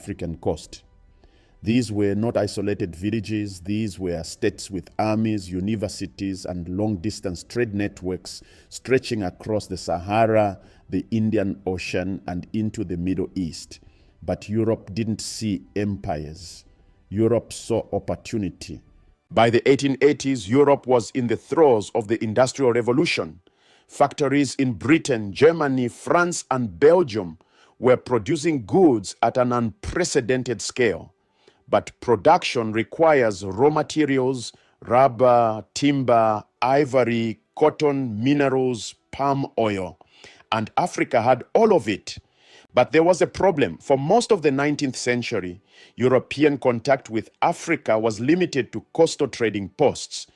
African coast. These were not isolated villages. These were states with armies, universities, and long-distance trade networks stretching across the Sahara, the Indian Ocean, and into the Middle East. But Europe didn't see empires. Europe saw opportunity. By the 1880s, Europe was in the throes of the Industrial Revolution. Factories in Britain, Germany, France, and Belgium were producing goods at an unprecedented scale. But production requires raw materials, rubber, timber, ivory, cotton, minerals, palm oil. And Africa had all of it. But there was a problem. For most of the 19th century, European contact with Africa was limited to coastal trading posts.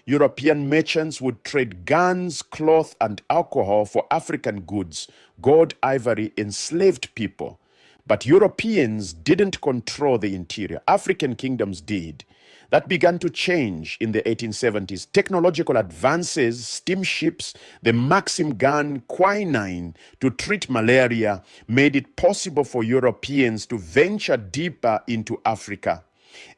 European merchants would trade guns, cloth, and alcohol for African goods, gold, ivory, enslaved people. But Europeans didn't control the interior. African kingdoms did. That began to change in the 1870s. Technological advances, steamships, the Maxim gun, quinine to treat malaria made it possible for Europeans to venture deeper into Africa.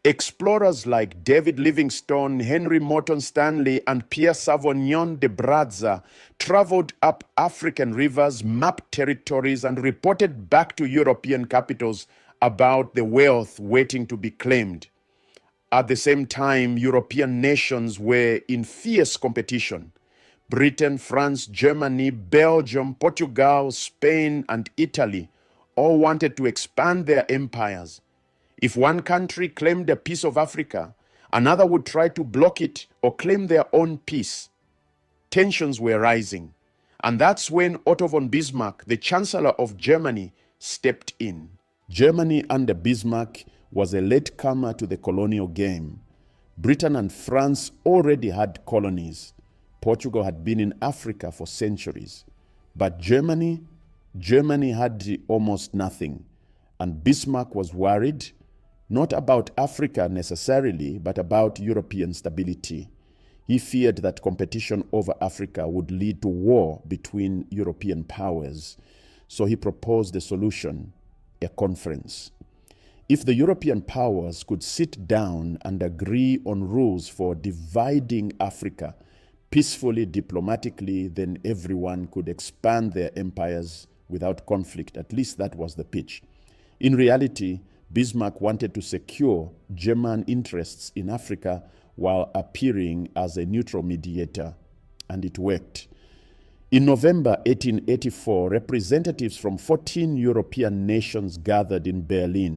Explorers like David Livingstone, Henry Morton Stanley, and Pierre Savognon de Brazza traveled up African rivers, mapped territories, and reported back to European capitals about the wealth waiting to be claimed. At the same time, European nations were in fierce competition. Britain, France, Germany, Belgium, Portugal, Spain, and Italy all wanted to expand their empires. If one country claimed a piece of Africa, another would try to block it or claim their own piece. Tensions were rising, and that's when Otto von Bismarck, the Chancellor of Germany, stepped in. Germany under Bismarck was a latecomer to the colonial game. Britain and France already had colonies. Portugal had been in Africa for centuries. But Germany had almost nothing. And Bismarck was worried, not about Africa necessarily, but about European stability. He feared that competition over Africa would lead to war between European powers. So he proposed a solution, a conference. If the European powers could sit down and agree on rules for dividing Africa peacefully, diplomatically, then everyone could expand their empires without conflict. At least that was the pitch. In reality, Bismarck wanted to secure German interests in Africa while appearing as a neutral mediator, and it worked. In November 1884, representatives from 14 European nations gathered in Berlin.